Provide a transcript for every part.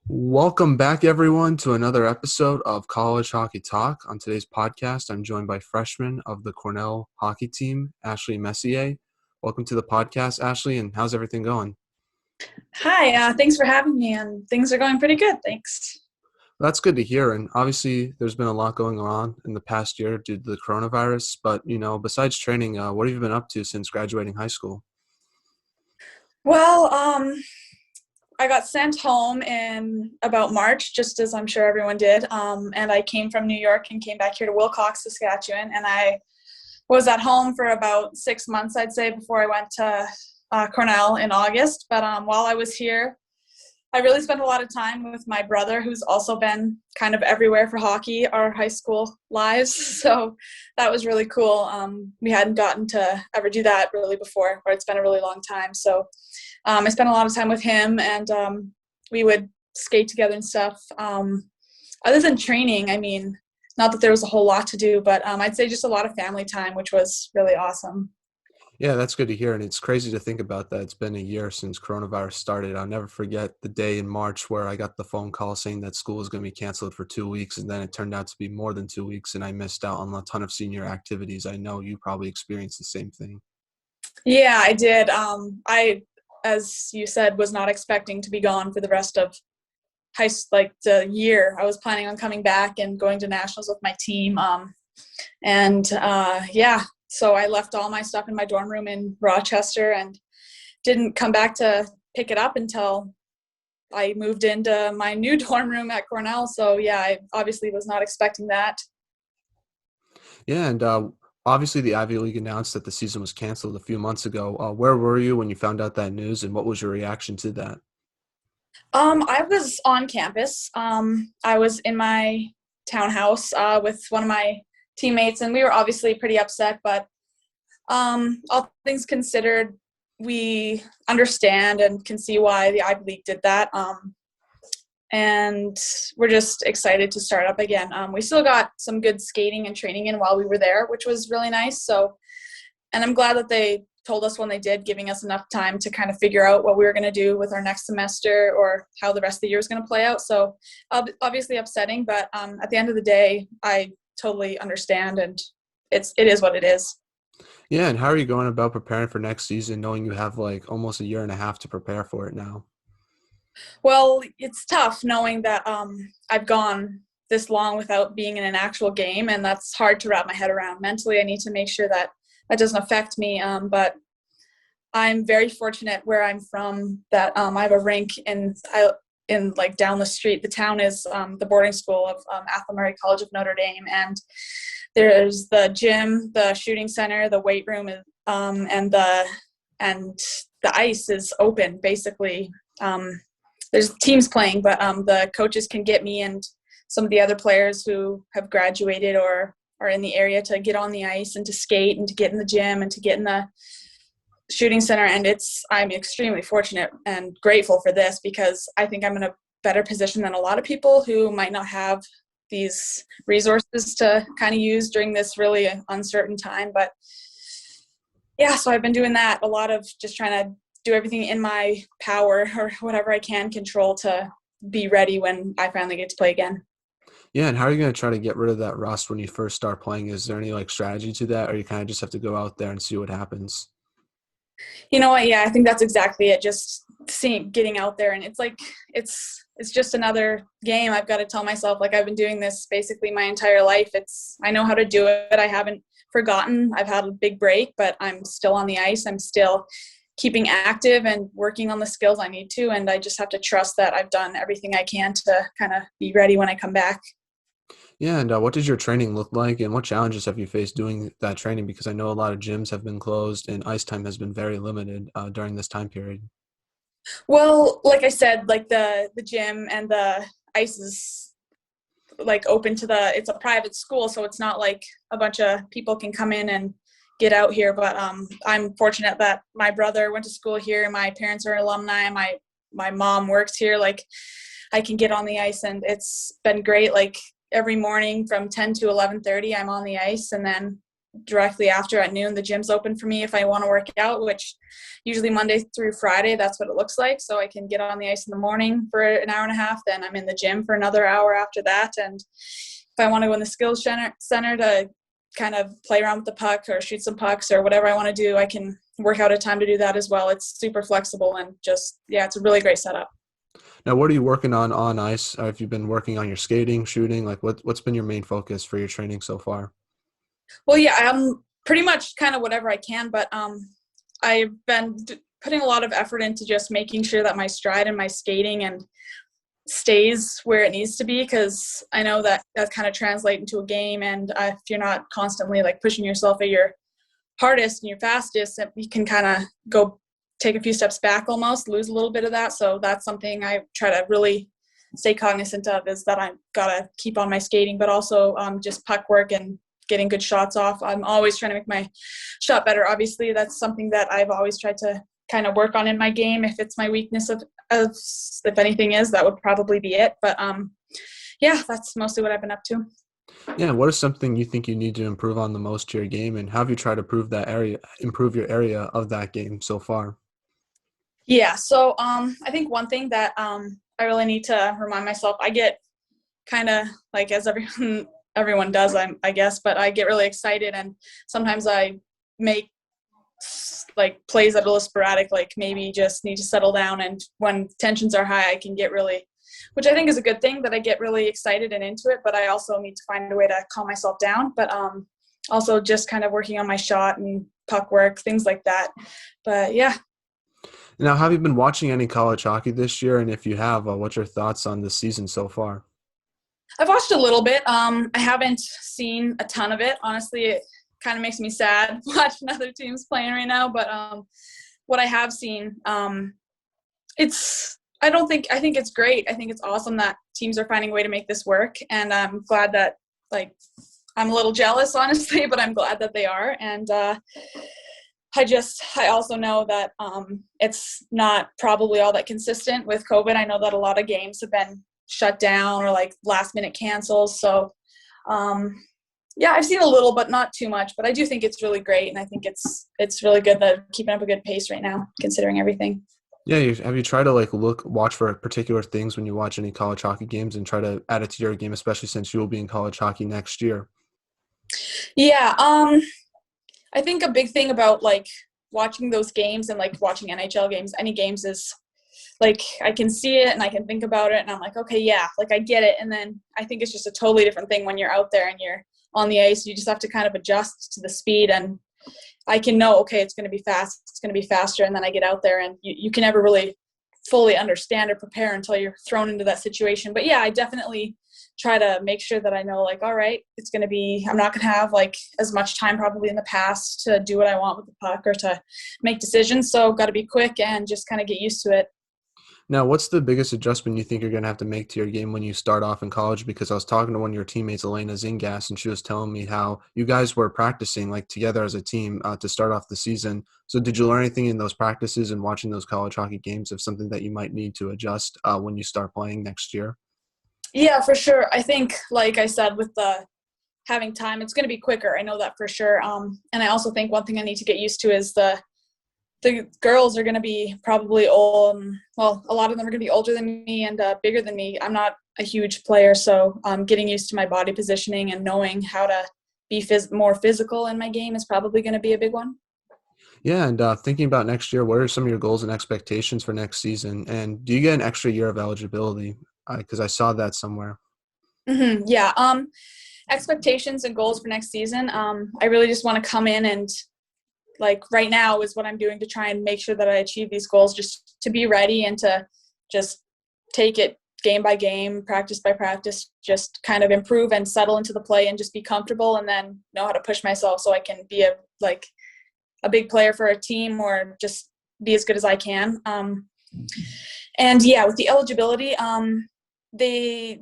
Welcome back, everyone, to another episode of College Hockey Talk. On today's podcast, I'm joined by freshman of the Cornell hockey team, Ashley Messier. Welcome to the podcast, Ashley, and how's everything going? Hi, thanks for having me, and things are going pretty good, thanks. That's good to hear, and obviously there's been a lot going on in the past year due to the coronavirus, but, besides training, what have you been up to since graduating high school? Well, I got sent home in about March, just as I'm sure everyone did, and I came from New York and came back here to Wilcox, Saskatchewan, and I was at home for about 6 months, I'd say, before I went to Cornell in August. But while I was here, I really spent a lot of time with my brother, who's also been kind of everywhere for hockey our high school lives. So that was really cool. We hadn't gotten to ever do that really before, or it's been a really long time. So I spent a lot of time with him, and we would skate together and stuff. Other than training, I mean, not that there was a whole lot to do, but I'd say just a lot of family time, which was really awesome. Yeah, that's good to hear, and it's crazy to think about that. It's been a year since coronavirus started. I'll never forget the day in March where I got the phone call saying that school was going to be canceled for 2 weeks, and then it turned out to be more than 2 weeks, and I missed out on a ton of senior activities. I know you probably experienced the same thing. Yeah, I did. As you said, was not expecting to be gone for the rest of like the year. I was planning on coming back and going to nationals with my team. Yeah, so I left all my stuff in my dorm room in Rochester and didn't come back to pick it up until I moved into my new dorm room at Cornell. So yeah, I obviously was not expecting that. Yeah, and obviously the Ivy League announced that the season was canceled a few months ago. Where were you when you found out that news, and what was your reaction to that? I was on campus. I was in my townhouse with one of my teammates, and we were obviously pretty upset, but all things considered, we understand and can see why the Ivy League did that. And we're just excited to start up again. We still got some good skating and training in while we were there, which was really nice. So, and I'm glad that they told us when they did, giving us enough time to kind of figure out what we were going to do with our next semester or how the rest of the year is going to play out. So obviously upsetting, but at the end of the day, I totally understand, and it is what it is. Yeah, and how are you going about preparing for next season, knowing you have like almost a year and a half to prepare for it now? Well, it's tough knowing that I've gone this long without being in an actual game, and that's hard to wrap my head around. Mentally, I need to make sure that that doesn't affect me, but I'm very fortunate where I'm from that I have a rink in like down the street. The town is the boarding school of Athol Murray College of Notre Dame, and there's the gym, the shooting center, the weight room, and the ice is open basically. There's teams playing, but the coaches can get me and some of the other players who have graduated or are in the area to get on the ice and to skate and to get in the gym and to get in the shooting center. And I'm extremely fortunate and grateful for this, because I think I'm in a better position than a lot of people who might not have these resources to kind of use during this really uncertain time. But yeah, so I've been doing that, a lot of just trying to do everything in my power or whatever I can control to be ready when I finally get to play again. Yeah, and how are you going to try to get rid of that rust when you first start playing? Is there any like strategy to that, or you kind of just have to go out there and see what happens? You know what? Yeah, I think that's exactly it. Just getting out there, and it's like it's just another game. I've got to tell myself, like, I've been doing this basically my entire life. I know how to do it. I haven't forgotten. I've had a big break, but I'm still on the ice. I'm still keeping active and working on the skills I need to, and I just have to trust that I've done everything I can to kind of be ready when I come back. Yeah, and what does your training look like, and what challenges have you faced doing that training? Because I know a lot of gyms have been closed, and ice time has been very limited during this time period. Well, like I said, like the gym and the ice is like open to it's a private school, so it's not like a bunch of people can come in and get out here. But I'm fortunate that my brother went to school here, my parents are alumni, my mom works here. Like, I can get on the ice, and it's been great. Like, every morning from 10 to 11:30 I'm on the ice, and then directly after at noon. The gym's open for me if I want to work out, which usually Monday through Friday, that's what it looks like. So I can get on the ice in the morning for an hour and a half, then I'm in the gym for another hour after that. And if I want to go in the skills center to kind of play around with the puck or shoot some pucks or whatever I want to do, I can work out a time to do that as well. It's super flexible and just, yeah, it's a really great setup. Now, what are you working on ice? Have you been working on your skating, shooting? Like what's been your main focus for your training so far? Well, yeah, I'm pretty much kind of whatever I can, but I've been putting a lot of effort into just making sure that my stride and my skating and stays where it needs to be, because I know that that kind of translates into a game, and if you're not constantly like pushing yourself at your hardest and your fastest, you can kind of go take a few steps back, almost lose a little bit of that. So that's something I try to really stay cognizant of, is that I've got to keep on my skating, but also just puck work and getting good shots off. I'm always trying to make my shot better. Obviously, that's something that I've always tried to kind of work on in my game. If it's my weakness of if anything is, that would probably be it. But yeah, that's mostly what I've been up to. Yeah, what is something you think you need to improve on the most to your game, and how have you tried to improve your area of that game so far? Yeah, so I think one thing that I really need to remind myself, I get kind of like, as everyone does, I guess, but I get really excited, and sometimes I make like plays that are a little sporadic, like maybe just need to settle down, and when tensions are high, I can get really, which I think is a good thing, that I get really excited and into it, but I also need to find a way to calm myself down. But also just kind of working on my shot and puck work, things like that. But yeah. Now, have you been watching any college hockey this year? And if you have, what's your thoughts on the season so far? I've watched a little bit. I haven't seen a ton of it. Honestly, it kind of makes me sad watching other teams playing right now. But what I have seen, I think it's great. I think it's awesome that teams are finding a way to make this work. And I'm glad that, like, I'm a little jealous, honestly, but I'm glad that they are. And I also know that it's not probably all that consistent with COVID. I know that a lot of games have been shut down or like last minute cancels. So yeah, I've seen a little, but not too much. But I do think it's really great, and I think it's really good that keeping up a good pace right now, considering everything. Yeah, have you tried to watch for particular things when you watch any college hockey games and try to add it to your game, especially since you will be in college hockey next year? Yeah, I think a big thing about like watching those games and like watching NHL games, any games, is like I can see it and I can think about it and I'm like, okay, yeah, like I get it. And then I think it's just a totally different thing when you're out there and you're on the ice. You just have to kind of adjust to the speed, and I can know, okay, it's going to be fast, it's going to be faster. And then I get out there, and you can never really fully understand or prepare until you're thrown into that situation. But yeah, I definitely try to make sure that I know, like, all right, I'm not going to have like as much time probably in the past to do what I want with the puck or to make decisions. So got to be quick and just kind of get used to it. Now, what's the biggest adjustment you think you're going to have to make to your game when you start off in college? Because I was talking to one of your teammates, Elena Zingas, and she was telling me how you guys were practicing like together as a team to start off the season. So did you learn anything in those practices and watching those college hockey games of something that you might need to adjust when you start playing next year? Yeah, for sure. I think, like I said, with the having time, it's going to be quicker. I know that for sure. And I also think one thing I need to get used to is the girls are going to be probably old. Well, a lot of them are going to be older than me and bigger than me. I'm not a huge player, so getting used to my body positioning and knowing how to be more physical in my game is probably going to be a big one. Yeah, and thinking about next year, what are some of your goals and expectations for next season? And do you get an extra year of eligibility? Because I saw that somewhere. Mm-hmm, yeah. Expectations and goals for next season. I really just want to come in and, like, right now is what I'm doing to try and make sure that I achieve these goals, just to be ready and to just take it game by game, practice by practice, just kind of improve and settle into the play and just be comfortable, and then know how to push myself so I can be a big player for a team or just be as good as I can. And yeah, with the eligibility, the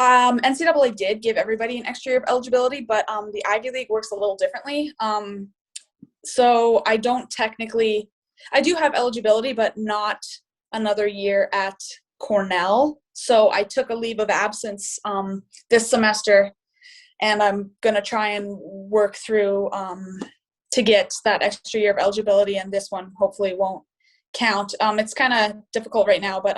NCAA did give everybody an extra year of eligibility, but the Ivy League works a little differently. So I do have eligibility, but not another year at Cornell. So I took a leave of absence this semester, and I'm going to try and work through to get that extra year of eligibility, and this one hopefully won't count. It's kind of difficult right now, but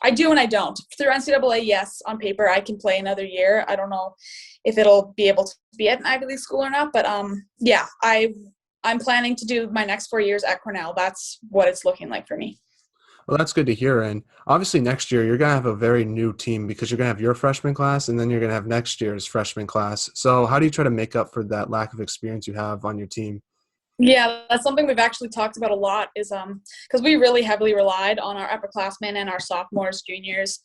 I do and I don't. Through NCAA, yes, on paper I can play another year. I don't know if it'll be able to be at an Ivy League school or not, but yeah, I'm planning to do my next 4 years at Cornell. That's what it's looking like for me. Well, that's good to hear. And obviously next year you're going to have a very new team because you're going to have your freshman class and then you're going to have next year's freshman class. So how do you try to make up for that lack of experience you have on your team? Yeah, that's something we've actually talked about a lot is because we really heavily relied on our upperclassmen and our sophomores, juniors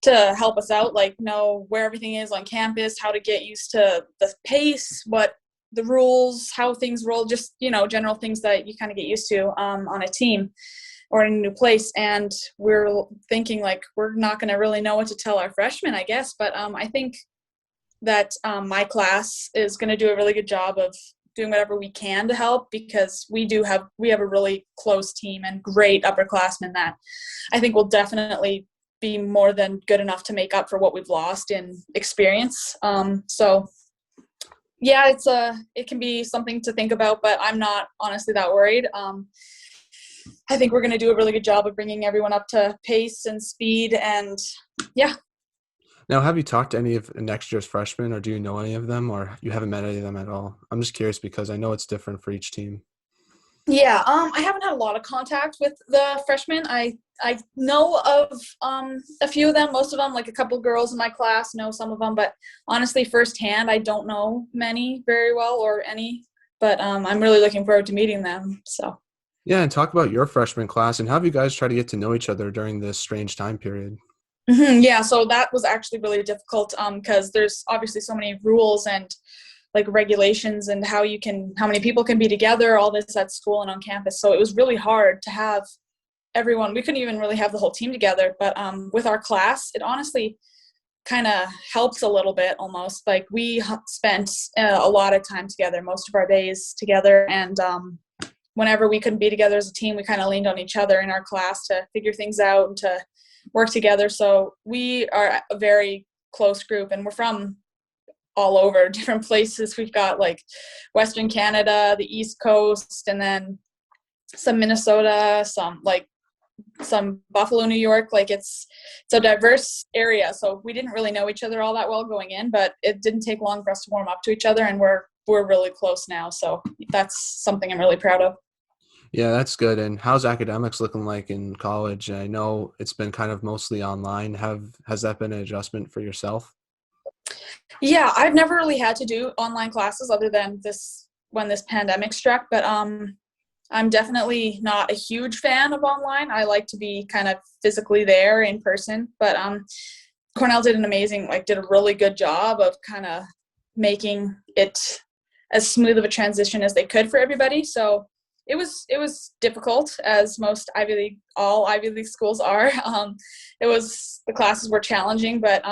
to help us out, like know where everything is on campus, how to get used to the pace, what the rules, how things roll, just, general things that you kind of get used to on a team or in a new place. And we're thinking like we're not going to really know what to tell our freshmen, I guess. But I think that my class is going to do a really good job of doing whatever we can to help, because we have a really close team and great upperclassmen that I think will definitely be more than good enough to make up for what we've lost in experience. So yeah, it can be something to think about, but I'm not honestly that worried. I think we're going to do a really good job of bringing everyone up to pace and speed, and yeah. Now, have you talked to any of next year's freshmen, or do you know any of them, or you haven't met any of them at all? I'm just curious because I know it's different for each team. Yeah, I haven't had a lot of contact with the freshmen. I know of a few of them, most of them, like a couple girls in my class know some of them, but honestly, firsthand, I don't know many very well or any, but I'm really looking forward to meeting them, so. Yeah, and talk about your freshman class and how have you guys tried to get to know each other during this strange time period? Yeah, so that was actually really difficult because there's obviously so many rules and like regulations and how many people can be together, all this at school and on campus. So it was really hard to have everyone. We couldn't even really have the whole team together. But with our class, it honestly kind of helps a little bit almost. Like we spent a lot of time together, most of our days together. And whenever we couldn't be together as a team, we kind of leaned on each other in our class to figure things out and to work together. So we are a very close group, and we're from all over different places. We've got like Western Canada, the East Coast, and then some Minnesota, some Buffalo, New York. Like it's a diverse area. So we didn't really know each other all that well going in, but it didn't take long for us to warm up to each other, and we're really close now. So that's something I'm really proud of. Yeah, that's good. And how's academics looking like in college? I know it's been kind of mostly online. Has that been an adjustment for yourself? Yeah, I've never really had to do online classes other than when this pandemic struck, but I'm definitely not a huge fan of online. I like to be kind of physically there in person, but Cornell did a really good job of kind of making it as smooth of a transition as they could for everybody. So it was difficult, as all Ivy League schools are. The classes were challenging, but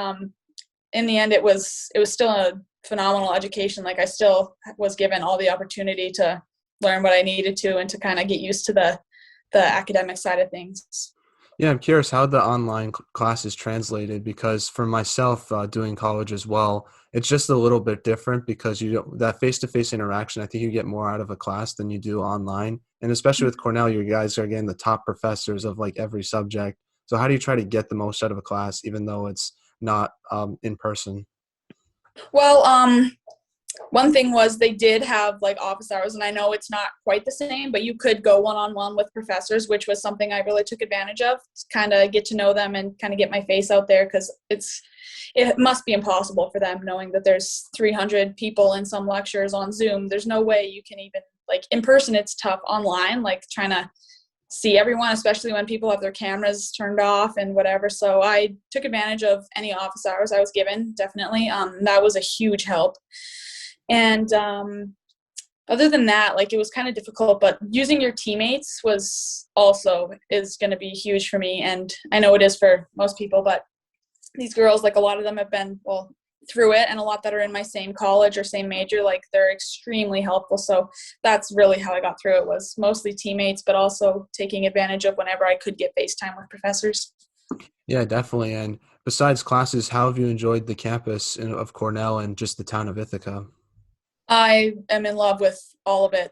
in the end, it was still a phenomenal education. Like I still was given all the opportunity to learn what I needed to and to kind of get used to the academic side of things. Yeah, I'm curious how the online classes translated because for myself, doing college as well, it's just a little bit different because that face-to-face interaction, I think you get more out of a class than you do online. And especially with Cornell, you guys are getting the top professors of like every subject. So how do you try to get the most out of a class, even though it's not in person? Well, one thing was they did have like office hours, and I know it's not quite the same, but you could go one-on-one with professors, which was something I really took advantage of to kind of get to know them and kind of get my face out there, because it must be impossible for them knowing that there's 300 people in some lectures on Zoom. There's no way you can even, like in person, it's tough. Online, like trying to see everyone, especially when people have their cameras turned off and whatever. So I took advantage of any office hours I was given, definitely. That was a huge help. And other than that, like it was kind of difficult, but using your teammates is going to be huge for me. And I know it is for most people, but these girls, like a lot of them have been, through it, and a lot that are in my same college or same major, like they're extremely helpful. So that's really how I got through it, was mostly teammates, but also taking advantage of whenever I could get FaceTime with professors. Yeah, definitely. And besides classes, how have you enjoyed the campus of Cornell and just the town of Ithaca? I am in love with all of it.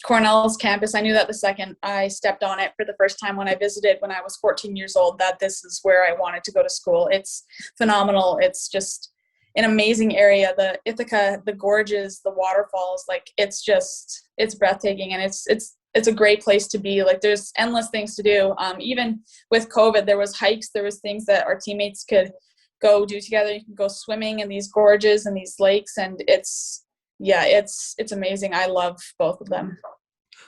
Cornell's campus, I knew that the second I stepped on it for the first time when I visited when I was 14 years old, that this is where I wanted to go to school. It's phenomenal. It's just an amazing area. The Ithaca, the gorges, the waterfalls, like it's breathtaking, and it's a great place to be. Like there's endless things to do. Even with COVID, there was hikes, there was things that our teammates could go do together. You can go swimming in these gorges and these lakes, and it's amazing. I love both of them.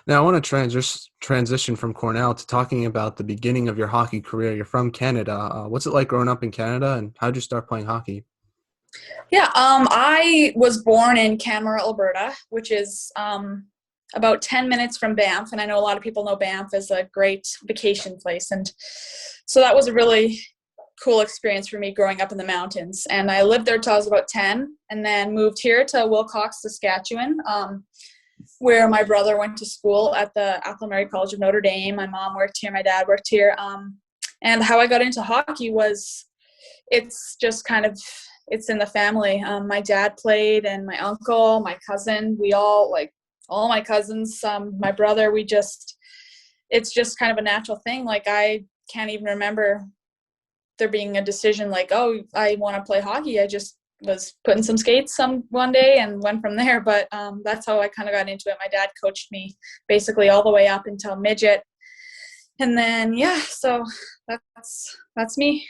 Now, I want to transition from Cornell to talking about the beginning of your hockey career. You're from Canada. What's it like growing up in Canada, and how did you start playing hockey? Yeah, I was born in Canmore, Alberta, which is about 10 minutes from Banff, and I know a lot of people know Banff as a great vacation place, and so that was a really cool experience for me growing up in the mountains. And I lived there till I was about 10, and then moved here to Wilcox, Saskatchewan, where my brother went to school at the Athol Mary College of Notre Dame. My mom worked here, my dad worked here. And how I got into hockey was, it's just kind of, it's in the family. My dad played, and my uncle, my cousin, we all, like all my cousins, my brother, it's just kind of a natural thing. Like I can't even remember there being a decision like, oh, I want to play hockey. I just was putting some skates one day and went from there. But that's how I kind of got into it. My dad coached me basically all the way up until midget. And then, yeah, so that's me.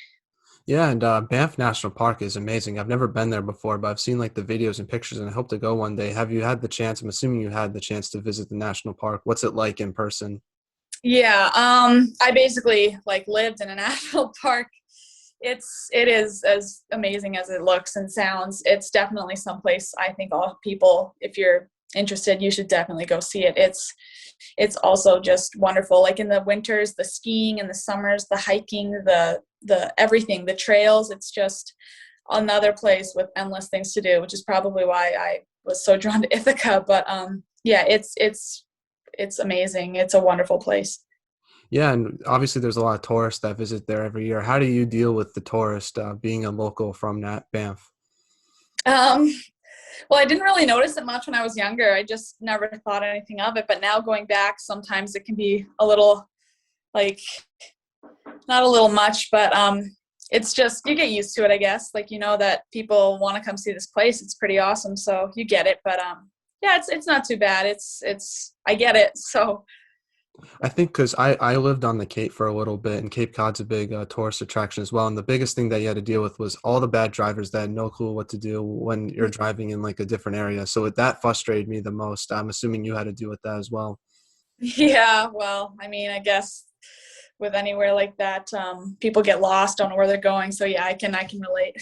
Yeah, and Banff National Park is amazing. I've never been there before, but I've seen like the videos and pictures, and I hope to go one day. Have you had the chance? I'm assuming you had the chance to visit the national park. What's it like in person? Yeah, I basically like lived in a national park. It is as amazing as it looks and sounds. It's definitely someplace I think all people, if you're interested, you should definitely go see it. It's also just wonderful. Like in the winters, the skiing, in the summers, the hiking, the everything, the trails. It's just another place with endless things to do, which is probably why I was so drawn to Ithaca. But yeah, it's amazing. It's a wonderful place. Yeah, and obviously there's a lot of tourists that visit there every year. How do you deal with the tourist being a local from that Banff? Um, well, I didn't really notice it much when I was younger. I just never thought anything of it. But now going back, sometimes it can be a little like not a little much, but it's just you get used to it, I guess. Like you know that people want to come see this place. It's pretty awesome, so you get it. But yeah, it's not too bad. It's I get it. So I think because I lived on the Cape for a little bit, and Cape Cod's a big tourist attraction as well. And the biggest thing that you had to deal with was all the bad drivers that had no clue what to do when you're driving in like a different area. So that frustrated me the most. I'm assuming you had to deal with that as well. yeah, well, I mean, I guess with anywhere like that, people get lost, don't know where they're going. So yeah, I can relate.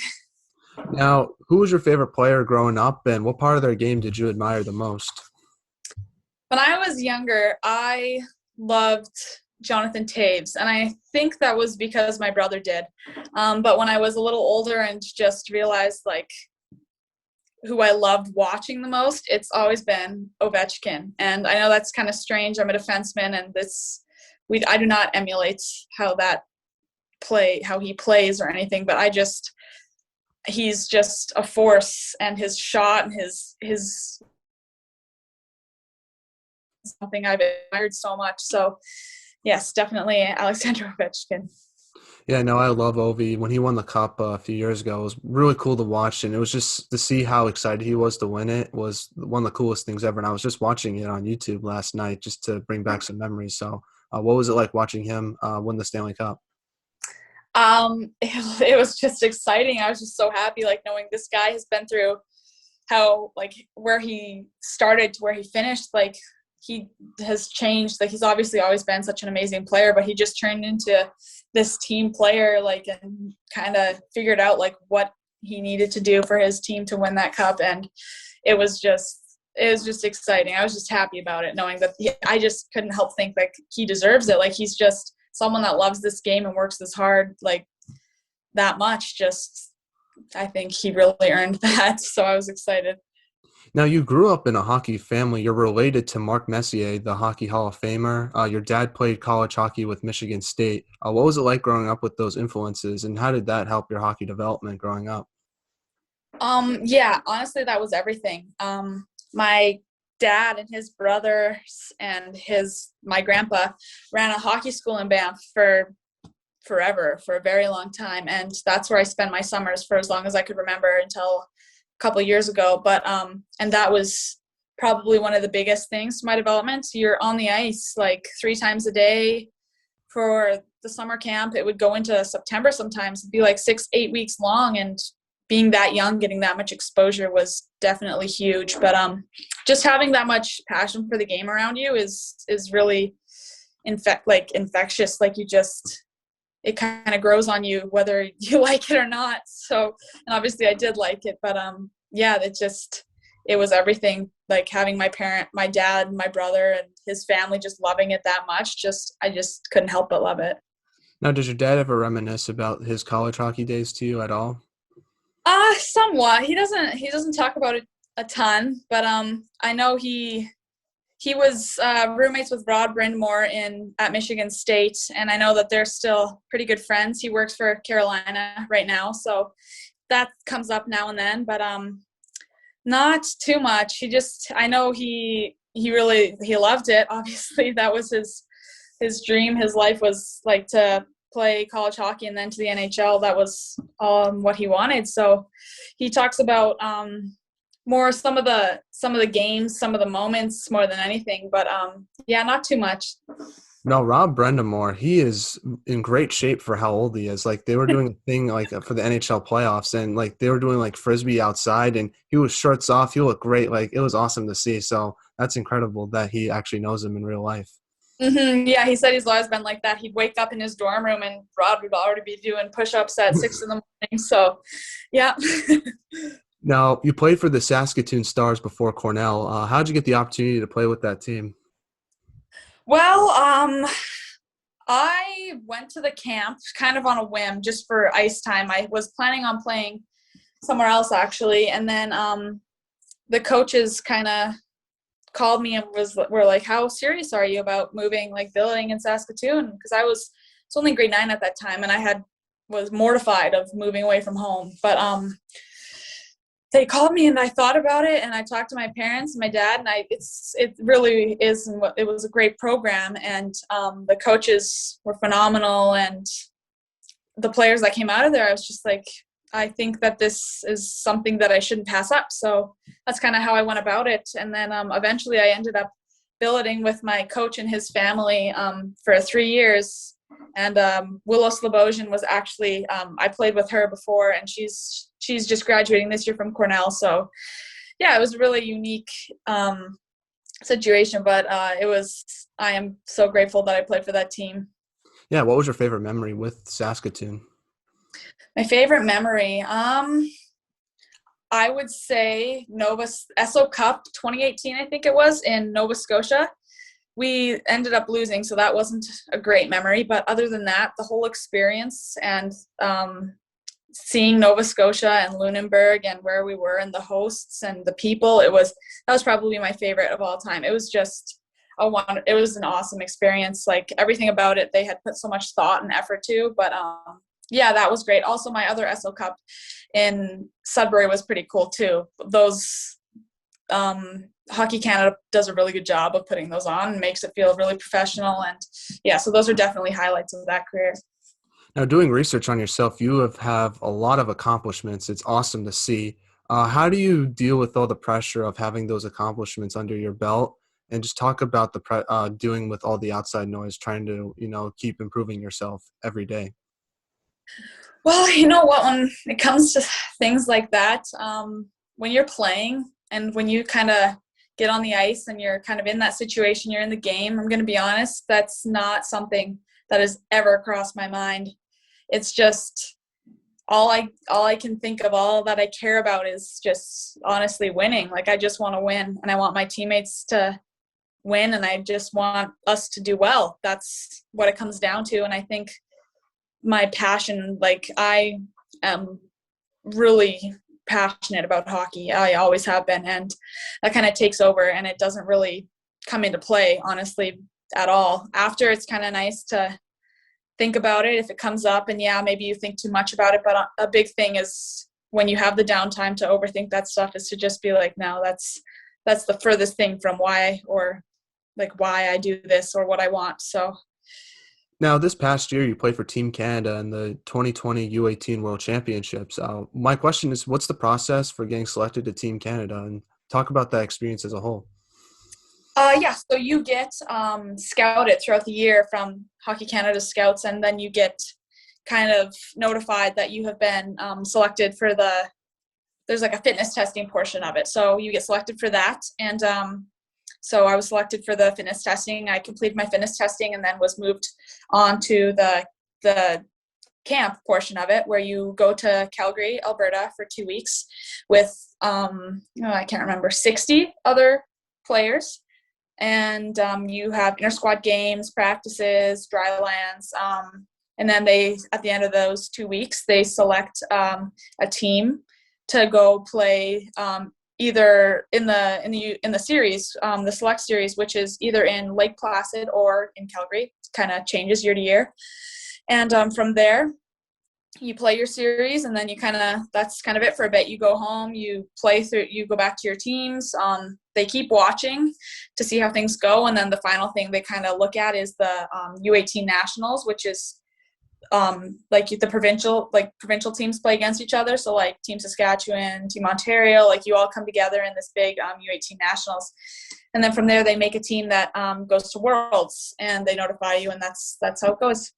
Now, who was your favorite player growing up, and what part of their game did you admire the most? When I was younger, I loved Jonathan Taves, and I think that was because my brother did. But when I was a little older and just realized like who I loved watching the most, it's always been Ovechkin. And I know that's kind of strange. I'm a defenseman, and I do not emulate how he plays or anything, but he's just a force, and his shot and his something I've admired so much. So yes, definitely Alexander Ovechkin. Yeah, no, I love Ovi. When he won the cup a few years ago, it was really cool to watch, and it was just to see how excited he was to win it was one of the coolest things ever. And I was just watching it on YouTube last night just to bring back some memories. So, what was it like watching him win the Stanley Cup? It was just exciting. I was just so happy, like knowing this guy has been through how like where he started to where he finished. Like he has changed. Like he's obviously always been such an amazing player, but he just turned into this team player, like, and kind of figured out like what he needed to do for his team to win that cup. And it was just exciting. I was just happy about it, knowing that I just couldn't help think like he deserves it. Like he's just someone that loves this game and works this hard, like that much. Just, I think he really earned that. So I was excited. Now, you grew up in a hockey family. You're related to Mark Messier, the Hockey Hall of Famer. Your dad played college hockey with Michigan State. What was it like growing up with those influences, and how did that help your hockey development growing up? Yeah, honestly, that was everything. My dad and his brothers and my grandpa ran a hockey school in Banff for forever, for a very long time, and that's where I spent my summers for as long as I could remember until a couple of years ago. But and that was probably one of the biggest things to my development. You're on the ice like 3 times a day for the summer camp. It would go into September sometimes. It'd be like 6-8 weeks long, and being that young, getting that much exposure was definitely huge. But just having that much passion for the game around you is really infectious. Like, it kind of grows on you whether you like it or not. So, and obviously I did like it, but yeah, it was everything. Like having my dad, my brother, and his family just loving it that much. I just couldn't help but love it. Now, does your dad ever reminisce about his college hockey days to you at all? Somewhat. He doesn't talk about it a ton, but I know he was roommates with Rod Brindamore at Michigan State, and I know that they're still pretty good friends. He works for Carolina right now, so that comes up now and then, but not too much. I know he loved it. Obviously, that was his dream. His life was like to play college hockey and then to the NHL. That was what he wanted. So he talks about more some of the games, some of the moments more than anything. But yeah, not too much. No, Rob Brendamore, he is in great shape for how old he is. Like they were doing a thing like for the NHL playoffs, and like they were doing like frisbee outside, and he was shirts off. He looked great. Like it was awesome to see. So that's incredible that he actually knows him in real life. Yeah, he said he's always been like that. He'd wake up in his dorm room and Rod would already be doing push-ups at 6 in the morning. So, yeah. Now, you played for the Saskatoon Stars before Cornell. How did you get the opportunity to play with that team? Well, I went to the camp kind of on a whim, just for ice time. I was planning on playing somewhere else actually, and then the coaches kind of called me and were like, "How serious are you about moving, like building in Saskatoon?" Because it's only grade 9 at that time, and was mortified of moving away from home. But they called me and I thought about it, and I talked to my parents and my dad, and it really is, and it was a great program, and the coaches were phenomenal, and the players that came out of there, I was just like, I think that this is something that I shouldn't pass up. So that's kind of how I went about it. And then eventually I ended up billeting with my coach and his family for 3 years. And Willow Slobosian was actually, I played with her before, and she's just graduating this year from Cornell. So yeah, it was a really unique situation, but I am so grateful that I played for that team. Yeah, what was your favorite memory with Saskatoon? My favorite memory, I would say Esso Cup 2018, I think it was, in Nova Scotia. We ended up losing, so that wasn't a great memory. But other than that, the whole experience and seeing Nova Scotia and Lunenburg and where we were and the hosts and the people, that was probably my favorite of all time. It was just it was an awesome experience. Like everything about it, they had put so much thought and effort to. But yeah, that was great. Also, my other Esso Cup in Sudbury was pretty cool too. Those Hockey Canada does a really good job of putting those on and makes it feel really professional. And yeah, so those are definitely highlights of that career. Now, doing research on yourself, you have a lot of accomplishments. It's awesome to see. How do you deal with all the pressure of having those accomplishments under your belt? And just talk about doing with all the outside noise, trying to keep improving yourself every day. Well, you know what? When it comes to things like that, when you're playing and when you kind of get on the ice and you're kind of in that situation, you're in the game, I'm going to be honest, that's not something that has ever crossed my mind. It's just all I can think of, all that I care about is just honestly winning. Like I just want to win, and I want my teammates to win, and I just want us to do well. That's what it comes down to. And I think my passion, like I am really passionate about hockey. I always have been, and that kind of takes over, and it doesn't really come into play, honestly, at all. After, it's kind of nice to think about it if it comes up, and yeah, maybe you think too much about it, but a big thing is when you have the downtime to overthink that stuff is to just be like, no, that's the furthest thing from why, or like why I do this or what I want. So Now, this past year, you played for Team Canada in the 2020 U18 World Championships. My question is, what's the process for getting selected to Team Canada? And talk about that experience as a whole. yeah, so you get scouted throughout the year from Hockey Canada scouts, and then you get kind of notified that you have been selected for there's like a fitness testing portion of it. So you get selected for that. And so I was selected for the fitness testing. I completed my fitness testing and then was moved on to the camp portion of it, where you go to Calgary, Alberta for 2 weeks with, I can't remember, 60 other players. And you have inter-squad games, practices, dry lands. And then at the end of those 2 weeks, they select a team to go play either in the series, the select series, which is either in Lake Placid or in Calgary. It kind of changes year to year. And from there, you play your series, and then that's kind of it for a bit. You go home, you play through, you go back to your teams. They keep watching to see how things go. And then the final thing they kind of look at is the U18 nationals, which is like the provincial teams play against each other. So like Team Saskatchewan, Team Ontario, like you all come together in this big U18 nationals. And then from there, they make a team that goes to Worlds, and they notify you, and that's how it goes.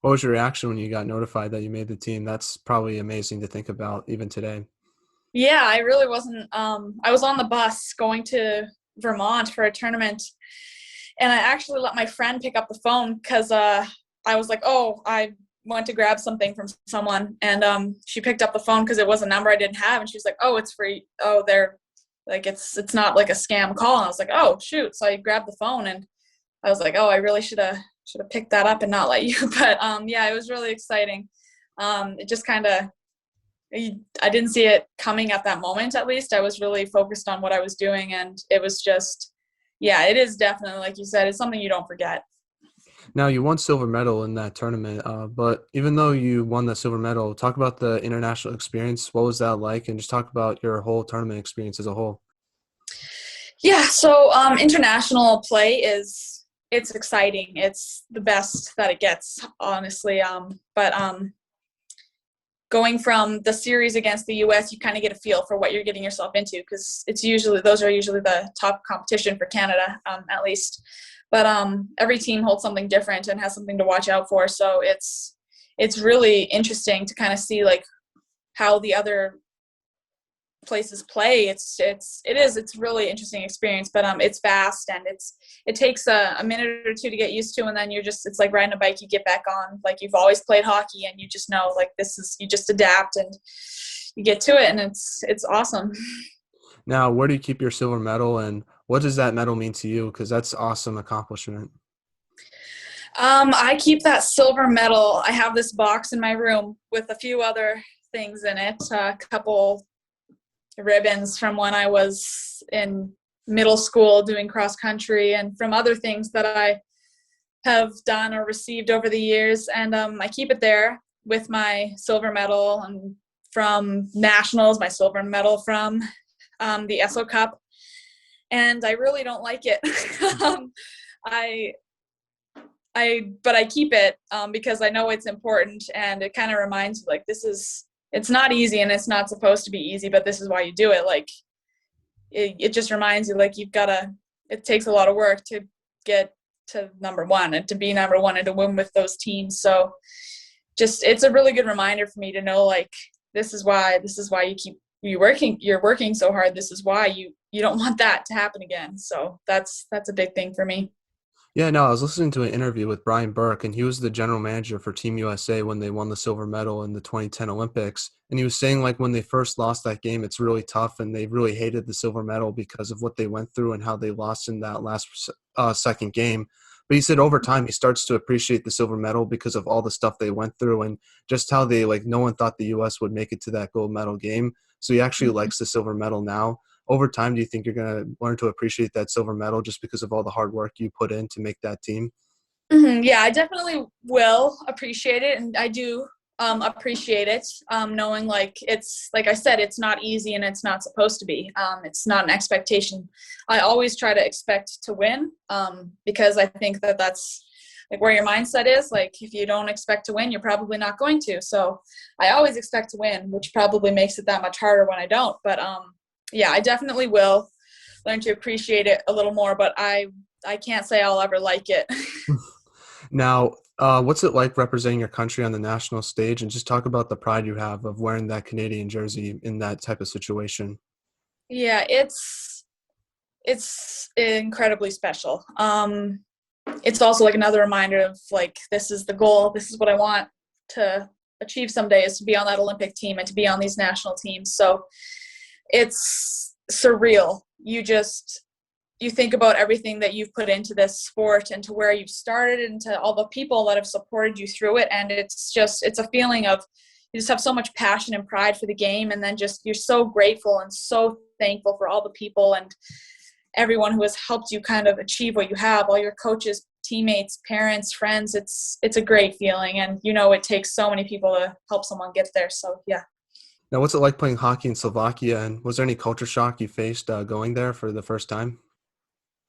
What was your reaction when you got notified that you made the team? That's probably amazing to think about even today. Yeah, I really wasn't. I was on the bus going to Vermont for a tournament, and I actually let my friend pick up the phone because I was like, oh, I went to grab something from someone, and she picked up the phone because it was a number I didn't have, and she was like, oh, it's free. Oh, they're like, it's not like a scam call. And I was like, oh, shoot. So I grabbed the phone, and I was like, oh, I really should have picked that up and not let you. But yeah, it was really exciting. It just kind of, I didn't see it coming at that moment. At least I was really focused on what I was doing, and it was just, yeah, it is definitely, like you said, it's something you don't forget. Now, you won silver medal in that tournament, but even though you won the silver medal, talk about the international experience. What was that like? And just talk about your whole tournament experience as a whole. Yeah, so international play it's exciting. It's the best that it gets, honestly. But going from the series against the U.S., you kind of get a feel for what you're getting yourself into, because those are usually the top competition for Canada, at least. But every team holds something different and has something to watch out for. So it's really interesting to kind of see like how the other places play. It's really interesting experience, but it's fast, and it takes a minute or two to get used to, and then it's like riding a bike. You get back on like you've always played hockey, and you just know like you just adapt and you get to it, and it's awesome. Now, where do you keep your silver medal, and what does that medal mean to you? Because that's awesome accomplishment. I keep that silver medal. I have this box in my room with a few other things in it, a couple ribbons from when I was in middle school doing cross country, and from other things that I have done or received over the years. And I keep it there with my silver medal, and from nationals, my silver medal from the ESO Cup. And I really don't like it. But I keep it because I know it's important, and it kind of reminds me like it's not easy, and it's not supposed to be easy, but this is why you do it. Like it just reminds you like it takes a lot of work to get to number one, and to be number one, and to win with those teams. So it's a really good reminder for me to know like this is why you're working so hard. This is why you don't want that to happen again. So that's a big thing for me. Yeah, no, I was listening to an interview with Brian Burke, and he was the general manager for Team USA when they won the silver medal in the 2010 Olympics. And he was saying, like, when they first lost that game, it's really tough, and they really hated the silver medal because of what they went through and how they lost in that last second game. But he said over time, he starts to appreciate the silver medal because of all the stuff they went through, and just how they, like, no one thought the U.S. would make it to that gold medal game. So he actually Mhm. likes the silver medal now. Over time, do you think you're going to learn to appreciate that silver medal just because of all the hard work you put in to make that team? Yeah, I definitely will appreciate it, and I do appreciate it. Knowing like it's like I said, it's not easy and it's not supposed to be. It's not an expectation. I always try to expect to win because I think that that's like where your mindset is. Like if you don't expect to win, you're probably not going to. So I always expect to win, which probably makes it that much harder when I don't. But yeah, I definitely will learn to appreciate it a little more. But I can't say I'll ever like it. Now, what's it like representing your country on the national stage? And just talk about the pride you have of wearing that Canadian jersey in that type of situation. Yeah, it's incredibly special. It's also like another reminder of like this is the goal. This is what I want to achieve someday is to be on that Olympic team and to be on these national teams. So it's surreal. You think about everything that you've put into this sport and to where you've started and to all the people that have supported you through it. And it's a feeling of you just have so much passion and pride for the game. And then just you're so grateful and so thankful for all the people and everyone who has helped you kind of achieve what you have, all your coaches, teammates, parents, friends. It's a great feeling. And, it takes so many people to help someone get there. So, yeah. Now, what's it like playing hockey in Slovakia? And was there any culture shock you faced going there for the first time?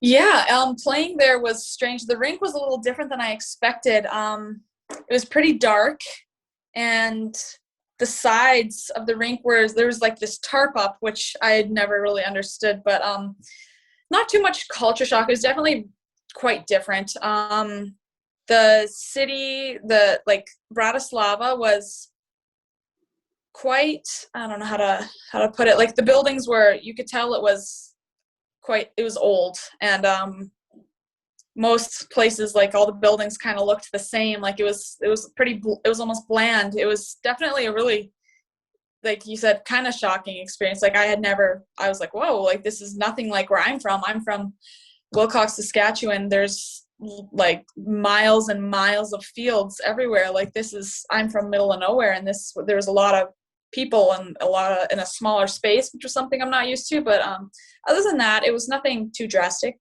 Yeah, playing there was strange. The rink was a little different than I expected. It was pretty dark, and the sides of the rink there was like this tarp up, which I had never really understood. But not too much culture shock. It was definitely quite different. The city, the like Bratislava was quite. I don't know how to put it. Like the buildings were, you could tell it was old, and most places like all the buildings kind of looked the same. Like it was almost bland. It was definitely a really, like you said, kind of shocking experience. Like I was like, whoa, like this is nothing like where I'm from Wilcox, Saskatchewan. There's like miles and miles of fields everywhere. Like I'm from middle of nowhere, and there's a lot of people and in a smaller space, which was something I'm not used to. But other than that, it was nothing too drastic.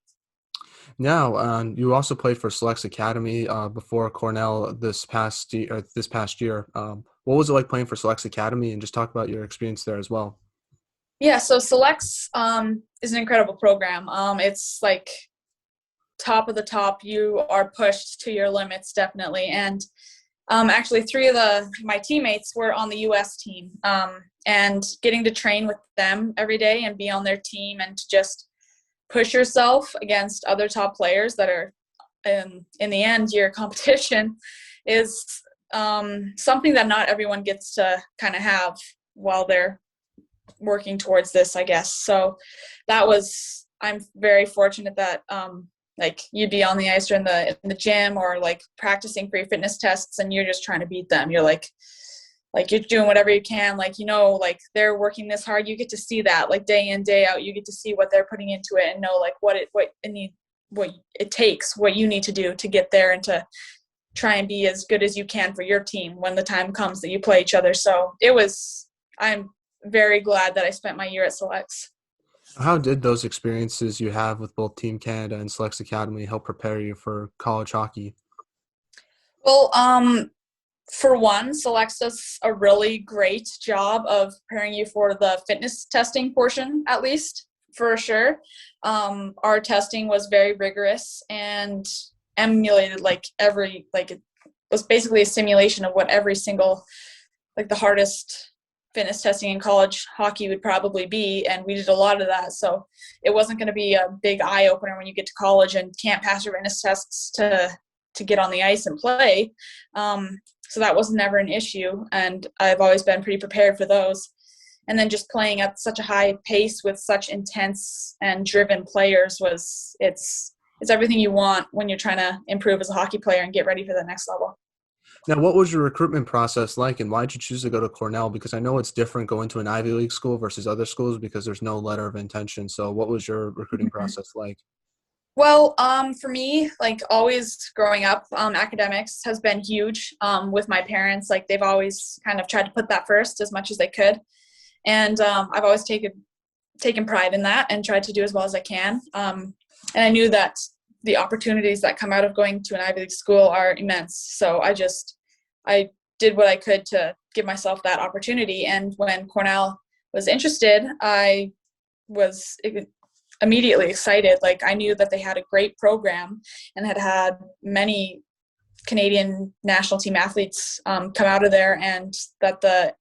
Now, you also played for Selects Academy before Cornell this past year. What was it like playing for Selects Academy, and just talk about your experience there as well? Yeah, so Selects is an incredible program. It's like top of the top. You are pushed to your limits, definitely. And actually, three of my teammates were on the U.S. team, and getting to train with them every day and be on their team and to just push yourself against other top players that are, in the end, your competition is something that not everyone gets to kind of have while they're working towards this, I guess. So I'm very fortunate that like you'd be on the ice or in the gym or like practicing for your fitness tests and you're just trying to beat them. You're like you're doing whatever you can, like like they're working this hard. You get to see that like day in, day out. You get to see what they're putting into it and know like what it takes, what you need to do to get there and to try and be as good as you can for your team when the time comes that you play each other. So I'm very glad that I spent my year at Selects. How did those experiences you have with both Team Canada and Selects Academy help prepare you for college hockey? Well, for one, Selects does a really great job of preparing you for the fitness testing portion, at least, for sure. Our testing was very rigorous and emulated it was basically a simulation of what every single, like the hardest fitness testing in college hockey would probably be, and we did a lot of that. So it wasn't going to be a big eye opener when you get to college and can't pass your fitness tests to get on the ice and play. So that was never an issue, and I've always been pretty prepared for those. And then just playing at such a high pace with such intense and driven players it's everything you want when you're trying to improve as a hockey player and get ready for the next level. Now, what was your recruitment process like, and why did you choose to go to Cornell? Because I know it's different going to an Ivy League school versus other schools because there's no letter of intention. So what was your recruiting process like? Well, for me, like always growing up, academics has been huge with my parents. Like they've always kind of tried to put that first as much as they could. And I've always taken pride in that and tried to do as well as I can. And I knew that the opportunities that come out of going to an Ivy League school are immense. So I did what I could to give myself that opportunity. And when Cornell was interested, I was immediately excited. Like, I knew that they had a great program and had many Canadian national team athletes come out of there, and that the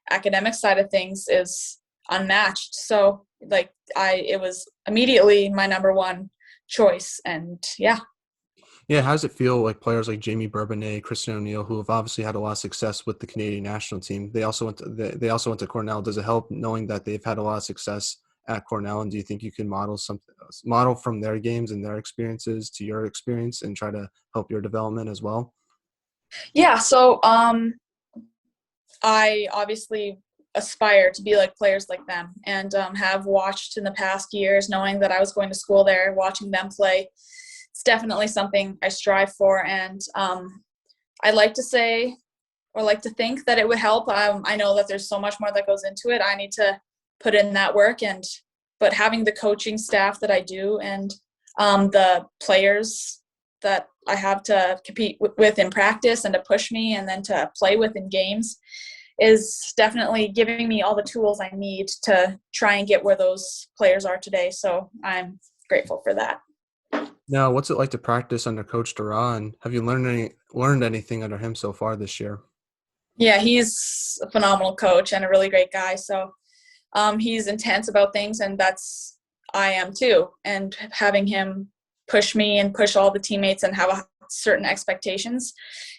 academic side of things is unmatched. So it was immediately my number one choice. And yeah. Yeah, how does it feel like players like Jamie Bourbonnais, Kristen O'Neill, who have obviously had a lot of success with the Canadian national team? They also went to Cornell. Does it help knowing that they've had a lot of success at Cornell? And do you think you can model from their games and their experiences to your experience and try to help your development as well? Yeah. So I obviously aspire to be like players like them, and have watched in the past years, knowing that I was going to school there, watching them play. It's definitely something I strive for. And I like to say, or like to think, that it would help. I know that there's so much more that goes into it. I need to put in that work, but having the coaching staff that I do, and the players that I have to compete with in practice and to push me and then to play with in games, is definitely giving me all the tools I need to try and get where those players are today. So I'm grateful for that. Now, what's it like to practice under Coach Duran? Have you learned anything under him so far this year? Yeah, he's a phenomenal coach and a really great guy. So he's intense about things, and I am too. And having him push me and push all the teammates and have certain expectations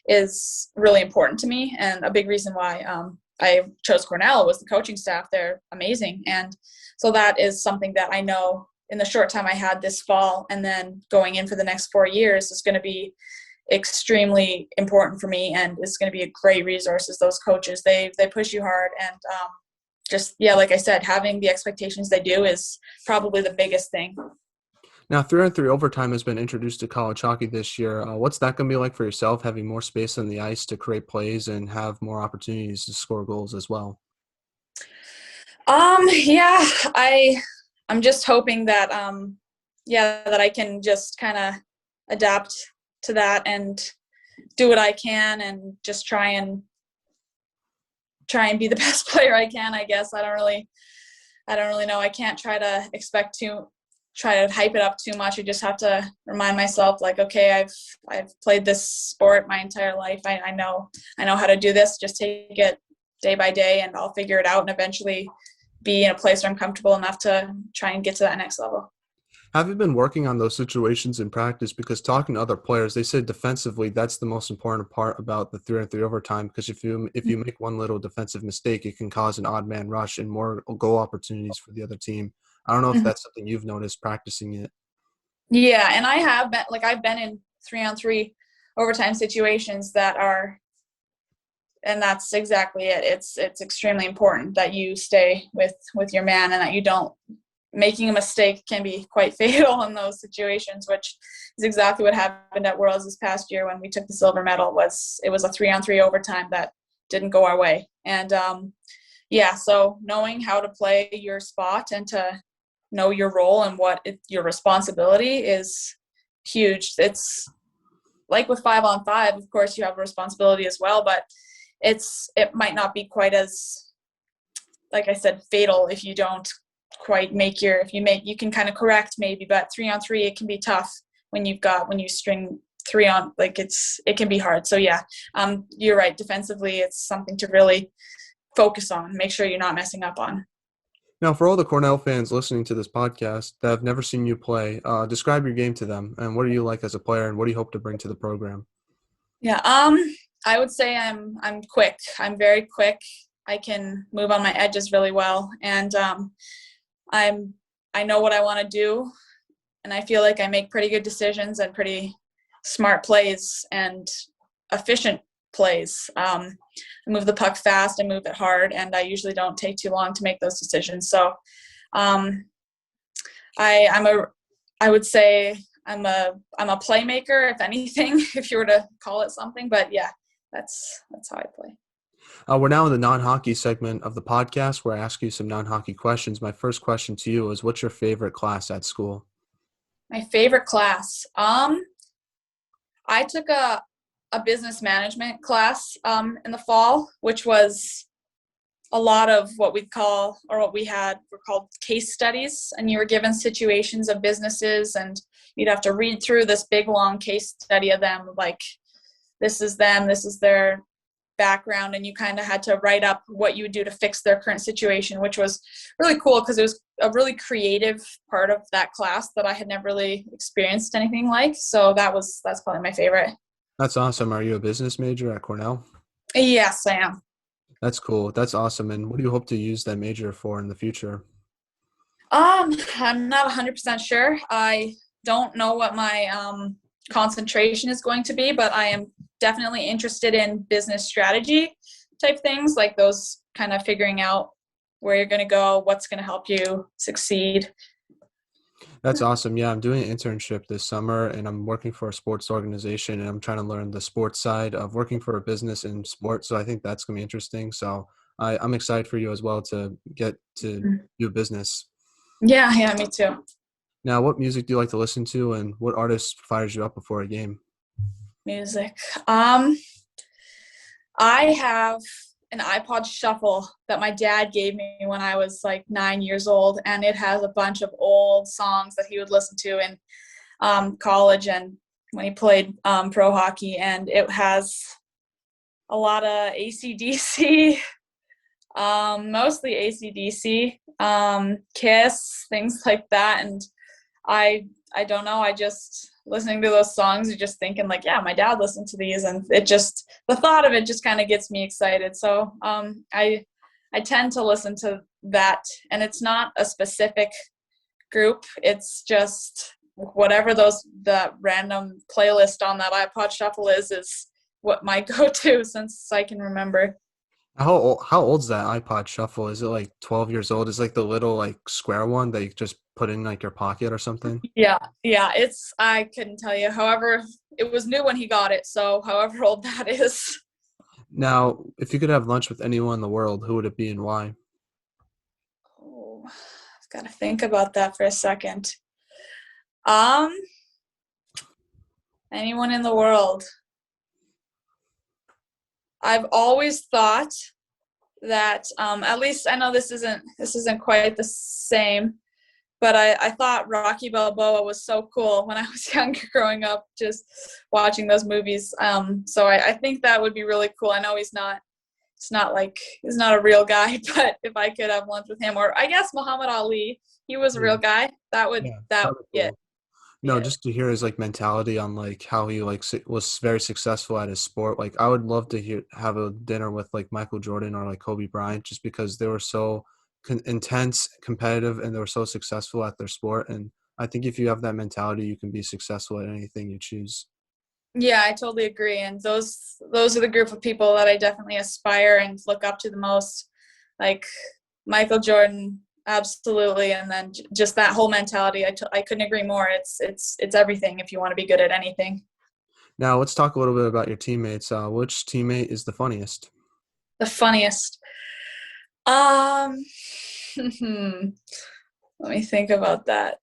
is really important to me. And a big reason why I chose Cornell was the coaching staff. They're amazing. And so that is something that I know in the short time I had this fall, and then going in for the next 4 years, is going to be extremely important for me, and it's going to be a great resource. As those coaches, they push you hard, and like I said, having the expectations they do is probably the biggest thing. Now, 3-on-3 overtime has been introduced to college hockey this year. What's that going to be like for yourself, having more space on the ice to create plays and have more opportunities to score goals as well? Yeah, I'm just hoping that that I can just kind of adapt to that and do what I can, and just try and be the best player I can, I guess. I don't really know. I can't try to hype it up too much. I just have to remind myself, like, okay, I've played this sport my entire life. I know how to do this. Just take it day by day, and I'll figure it out, and eventually be in a place where I'm comfortable enough to try and get to that next level. Have you been working on those situations in practice? Because talking to other players, they said defensively, that's the most important part about the 3-on-3 overtime. Because if you make one little defensive mistake, it can cause an odd man rush and more goal opportunities for the other team. I don't know if Mhm. that's something you've noticed practicing it. Yeah, and I've been in 3-on-3 overtime situations and that's exactly it. It's extremely important that you stay with your man, and that you don't. Making a mistake can be quite fatal in those situations, which is exactly what happened at Worlds this past year when we took the silver medal. It was a 3-on-3 overtime that didn't go our way. And so knowing how to play your spot and to know your role and your responsibility is huge. It's like with 5-on-5, of course, you have a responsibility as well, but it might not be quite as, like I said, fatal if you don't quite you can kind of correct maybe, but 3-on-3, it can be tough when you string 3 on, like it can be hard. So yeah, you're right. Defensively, it's something to really focus on, make sure you're not messing up on. Now, for all the Cornell fans listening to this podcast that have never seen you play, describe your game to them, and what are you like as a player, and what do you hope to bring to the program? Yeah, I would say I'm quick. I'm very quick. I can move on my edges really well, and I know what I want to do, and I feel like I make pretty good decisions and pretty smart plays and efficient plays. I move the puck fast, I move it hard, and I usually don't take too long to make those decisions. So I would say I'm a playmaker, if anything, if you were to call it something. But yeah, that's how I play. We're now in the non-hockey segment of the podcast where I ask you some non-hockey questions. My first question to you is, what's your favorite class at school? My favorite class. I took a business management class in the fall, which was a lot of what we call, or what we had were called case studies. And you were given situations of businesses, and you'd have to read through this big long case study of them, like this is them, this is their background, and you kind of had to write up what you would do to fix their current situation, which was really cool because it was a really creative part of that class that I had never really experienced anything like. So that's probably my favorite. That's awesome. Are you a business major at Cornell? Yes, I am. That's cool. That's awesome. And what do you hope to use that major for in the future? I'm not 100% sure. I don't know what my concentration is going to be, but I am definitely interested in business strategy type things, like those kind of figuring out where you're going to go, what's going to help you succeed. That's awesome. Yeah, I'm doing an internship this summer and I'm working for a sports organization and I'm trying to learn the sports side of working for a business in sports. So I think that's going to be interesting. So I'm excited for you as well to get to do business. Yeah, me too. Now, what music do you like to listen to and what artist fires you up before a game? Music. I have an iPod Shuffle that my dad gave me when I was like 9 years old, and it has a bunch of old songs that he would listen to in college and when he played pro hockey, and it has a lot of AC/DC, mostly AC/DC, Kiss, things like that. And I don't know, I just listening to those songs, you're just thinking like, yeah, my dad listened to these, and it just, the thought of it just kind of gets me excited. So I tend to listen to that, and it's not a specific group, it's just whatever the random playlist on that iPod Shuffle is what my go-to since I can remember. How old's that iPod Shuffle? Is it like 12 years old? Is it like the little like square one that you just put in like your pocket or something? Yeah, it's, I couldn't tell you. However, it was new when he got it, so however old that is. Now, if you could have lunch with anyone in the world, who would it be and why? Oh, I've got to think about that for a second. Um, Anyone in the world. I've always thought that at least I know this isn't quite the same, but I thought Rocky Balboa was so cool when I was younger growing up, just watching those movies. So I think that would be really cool. I know he's not a real guy, but if I could have lunch with him, or I guess Muhammad Ali, he was a Yeah, real guy. yeah, That that'd would be be it. cool. No, Yeah. just to hear his like mentality on like how he like was very successful at his sport. Like I would love to have a dinner with like Michael Jordan or like Kobe Bryant, just because they were so intense, competitive, and they were so successful at their sport. And I think if you have that mentality, you can be successful at anything you choose. Yeah, I totally agree. And those are the group of people that I definitely aspire and look up to the most. Like Michael Jordan, absolutely. And then just that whole mentality, I couldn't agree more. It's everything if you want to be good at anything. Now let's talk a little bit about your teammates. Which teammate is the funniest? The funniest. Um, let me think about that.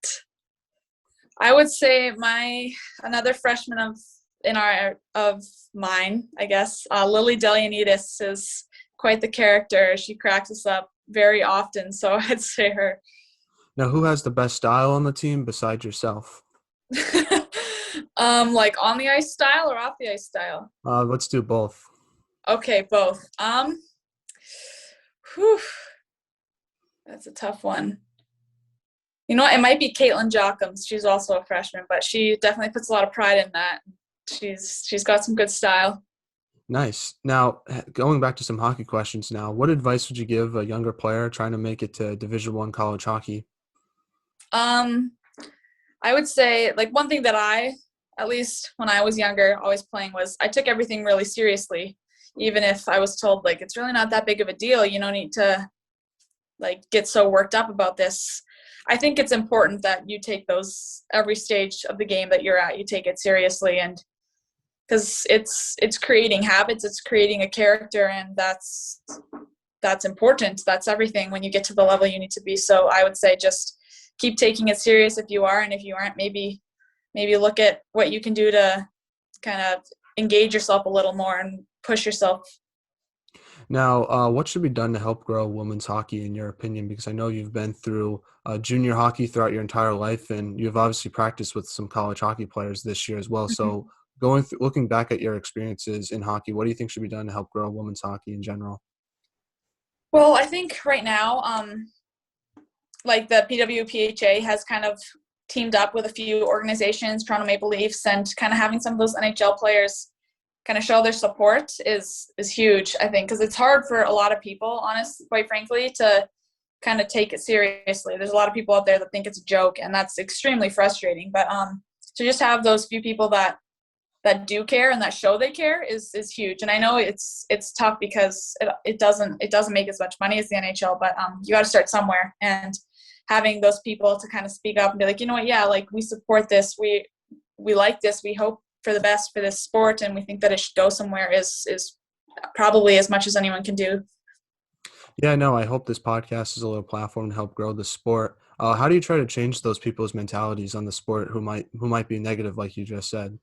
I would say another freshman of mine, I guess, Lily Delianides is quite the character. She cracks us up very often, so I'd say her. Now, who has the best style on the team besides yourself? Like on the ice style or off the ice style? Let's do both. Okay, both. Whew, that's a tough one. You know what? It might be Caitlin Jochums. She's also a freshman, but she definitely puts a lot of pride in that. She's got some good style. Nice. Now, going back to some hockey questions now, what advice would you give a younger player trying to make it to Division I college hockey? Um, I would say like one thing that at least when I was younger, always playing, was I took everything really seriously, even if I was told like it's really not that big of a deal. You don't need to like get so worked up about this. I think it's important that you take every stage of the game that you're at, you take it seriously, and because it's creating habits, it's creating a character, and that's important. That's everything when you get to the level you need to be. So I would say just keep taking it serious if you are, and if you aren't, maybe look at what you can do to kind of engage yourself a little more and push yourself. Now, what should be done to help grow women's hockey, in your opinion? Because I know you've been through junior hockey throughout your entire life, and you've obviously practiced with some college hockey players this year as well. Mhm. So, looking back at your experiences in hockey, what do you think should be done to help grow women's hockey in general? Well, I think right now, like the PWPHA has kind of teamed up with a few organizations, Toronto Maple Leafs, and kind of having some of those NHL players kind of show their support is huge, I think, because it's hard for a lot of people, quite frankly, to kind of take it seriously. There's a lot of people out there that think it's a joke, and that's extremely frustrating. But to just have those few people that do care and that show they care is huge. And I know it's tough because it doesn't make as much money as the NHL, but you got to start somewhere. And having those people to kind of speak up and be like, you know what, yeah, like we support this, we like this, we hope for the best for this sport, and we think that it should go somewhere is probably as much as anyone can do. Yeah, no, I hope this podcast is a little platform to help grow the sport. How do you try to change those people's mentalities on the sport who might be negative, like you just said?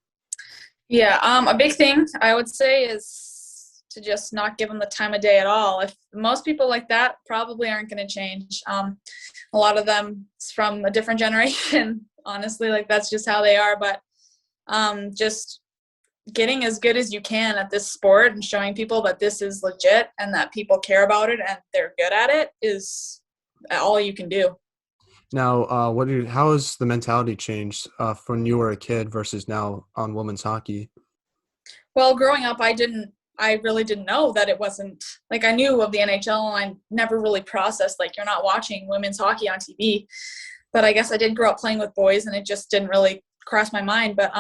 Yeah, a big thing I would say is to just not give them the time of day at all. If most people like that probably aren't going to change. A lot of them from a different generation, honestly, like that's just how they are. But just getting as good as you can at this sport and showing people that this is legit and that people care about it and they're good at it is all you can do. Now, how has the mentality changed from when you were a kid versus now on women's hockey? Well, growing up, I really didn't know that it wasn't like I knew of the NHL and I never really processed like you're not watching women's hockey on TV. But I guess I did grow up playing with boys and it just didn't really cross my mind. But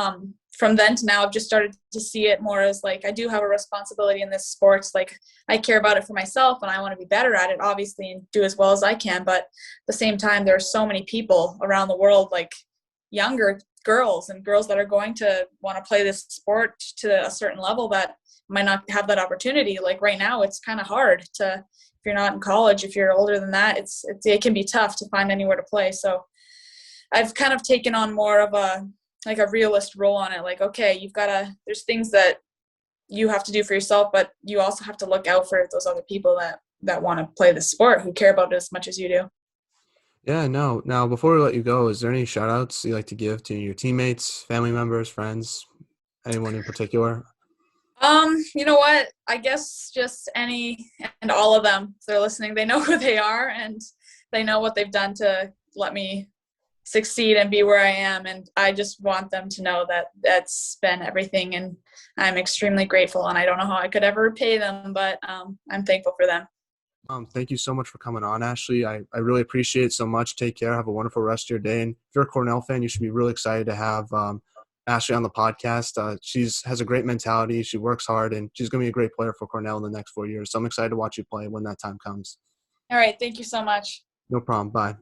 from then to now, I've just started to see it more as like I do have a responsibility in this sport. Like I care about it for myself and I want to be better at it, obviously, and do as well as I can. But at the same time, there are so many people around the world, like younger girls and girls that are going to want to play this sport to a certain level that might not have that opportunity. Like right now, it's kind of hard to, if you're not in college, if you're older than that, it can be tough to find anywhere to play. So I've kind of taken on more of a realist role on it. Like, okay, there's things that you have to do for yourself, but you also have to look out for those other people that want to play the sport, who care about it as much as you do. Yeah, no. Now, before we let you go, is there any shout outs you like to give to your teammates, family members, friends, anyone in particular? You know what? I guess just any and all of them. If they're listening, they know who they are and they know what they've done to let me succeed and be where I am. And I just want them to know that that's been everything. And I'm extremely grateful. And I don't know how I could ever repay them, but I'm thankful for them. Thank you so much for coming on, Ashley. I really appreciate it so much. Take care. Have a wonderful rest of your day. And if you're a Cornell fan, you should be really excited to have Ashley on the podcast. She's has a great mentality. She works hard, and she's going to be a great player for Cornell in the next 4 years. So I'm excited to watch you play when that time comes. All right. Thank you so much. No problem. Bye.